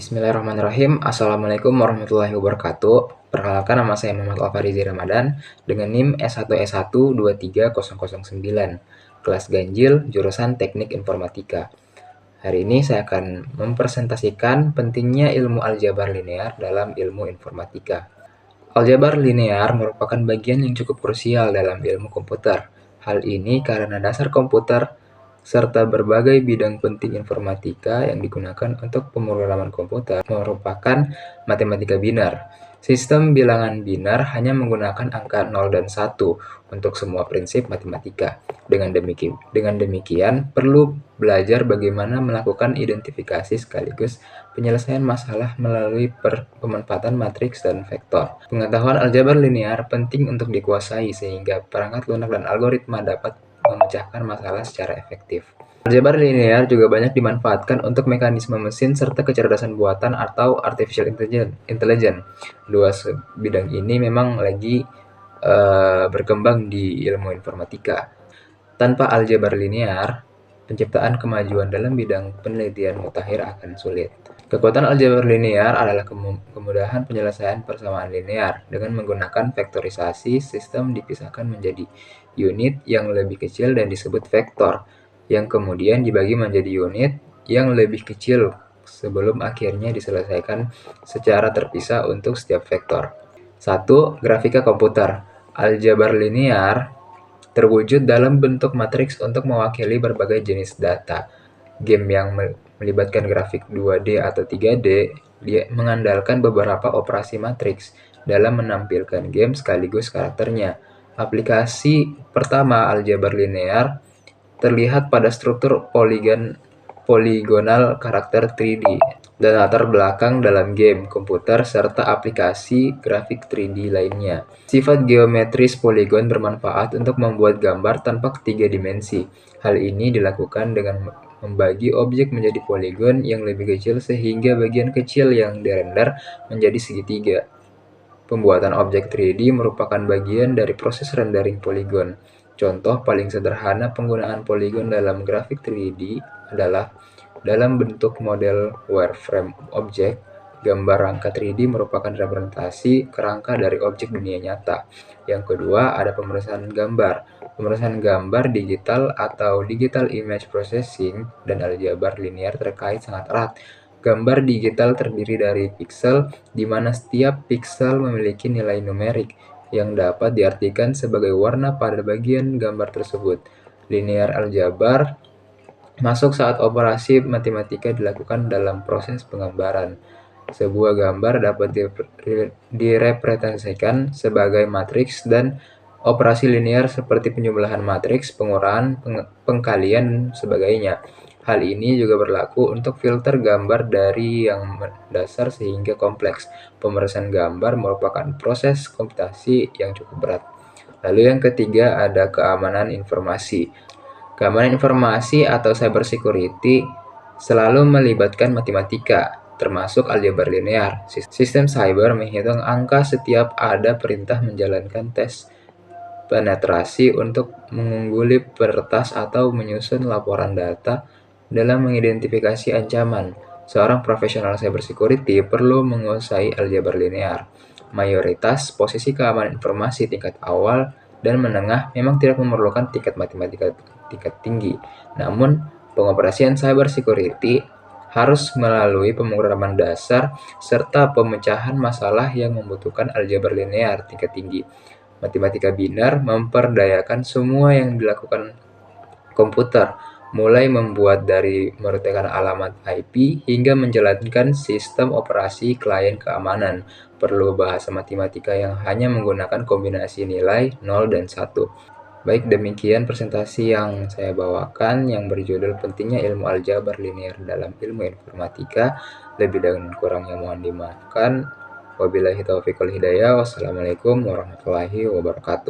Bismillahirrahmanirrahim. Assalamualaikum warahmatullahi wabarakatuh. Perkenalkan, nama saya Muhammad Alfarizi Ramadan dengan NIM S1S1 23009, kelas ganjil, jurusan Teknik Informatika. Hari ini saya akan mempresentasikan pentingnya ilmu aljabar linear dalam ilmu informatika. Aljabar linear merupakan bagian yang cukup krusial dalam ilmu komputer. Hal ini karena dasar komputer serta berbagai bidang penting informatika yang digunakan untuk pemrograman komputer merupakan matematika binar. Sistem bilangan binar hanya menggunakan angka 0 dan 1 untuk semua prinsip matematika. Dengan demikian, perlu belajar bagaimana melakukan identifikasi sekaligus penyelesaian masalah melalui pemanfaatan matriks dan vektor. Pengetahuan aljabar linear penting untuk dikuasai sehingga perangkat lunak dan algoritma dapat memecahkan masalah secara efektif. Aljabar linear juga banyak dimanfaatkan untuk mekanisme mesin serta kecerdasan buatan atau artificial intelligence. Dua bidang ini memang lagi berkembang di ilmu informatika. Tanpa aljabar linear, penciptaan kemajuan dalam bidang penelitian mutakhir akan sulit. Kekuatan aljabar linear adalah kemudahan penyelesaian persamaan linear. Dengan menggunakan vektorisasi, sistem dipisahkan menjadi unit yang lebih kecil dan disebut vektor, yang kemudian dibagi menjadi unit yang lebih kecil sebelum akhirnya diselesaikan secara terpisah untuk setiap vektor. 1. Grafika komputer. Aljabar linear terwujud dalam bentuk matriks untuk mewakili berbagai jenis data. Game yang melibatkan grafik 2D atau 3D mengandalkan beberapa operasi matriks dalam menampilkan game sekaligus karakternya. Aplikasi pertama aljabar linear terlihat pada struktur poligonal karakter 3D dan latar belakang dalam game komputer serta aplikasi grafik 3D lainnya. Sifat geometris poligon bermanfaat untuk membuat gambar tanpa ketiga dimensi. Hal ini dilakukan dengan membagi objek menjadi poligon yang lebih kecil sehingga bagian kecil yang dirender menjadi segitiga. Pembuatan objek 3D merupakan bagian dari proses rendering poligon. Contoh paling sederhana penggunaan poligon dalam grafik 3D adalah dalam bentuk model wireframe objek. Gambar rangka 3D merupakan representasi kerangka dari objek dunia nyata. Yang kedua, ada pemrosesan gambar. Pemrosesan gambar digital atau digital image processing dan aljabar linear terkait sangat erat. Gambar digital terdiri dari piksel, di mana setiap piksel memiliki nilai numerik yang dapat diartikan sebagai warna pada bagian gambar tersebut. Linear aljabar masuk saat operasi matematika dilakukan dalam proses penggambaran. Sebuah gambar dapat direpresentasikan sebagai matriks dan operasi linear seperti penjumlahan matriks, pengurangan, pengkalian, dan sebagainya. Hal ini juga berlaku untuk filter gambar dari yang dasar sehingga kompleks. Pemrosesan gambar merupakan proses komputasi yang cukup berat. Lalu yang ketiga ada keamanan informasi. Keamanan informasi atau cybersecurity selalu melibatkan matematika, termasuk aljabar linear. Sistem cyber menghitung angka setiap ada perintah menjalankan tes penetrasi untuk mengungguli peretas atau menyusun laporan data dalam mengidentifikasi ancaman. Seorang profesional cybersecurity perlu menguasai aljabar linear. Mayoritas posisi keamanan informasi tingkat awal dan menengah memang tidak memerlukan tingkat matematika tingkat tinggi. Namun, pengoperasian cybersecurity harus melalui pemrograman dasar serta pemecahan masalah yang membutuhkan aljabar linear tingkat tinggi. Matematika binar memperdayakan semua yang dilakukan komputer, mulai membuat dari meretekan alamat IP hingga menjalankan sistem operasi klien keamanan. Perlu bahasa matematika yang hanya menggunakan kombinasi nilai 0 dan 1. Baik, demikian presentasi yang saya bawakan yang berjudul pentingnya ilmu aljabar linear dalam ilmu informatika. Lebih dan kurangnya mohon dimaafkan. Wabillahi taufiq wal hidayah. Wassalamualaikum warahmatullahi wabarakatuh.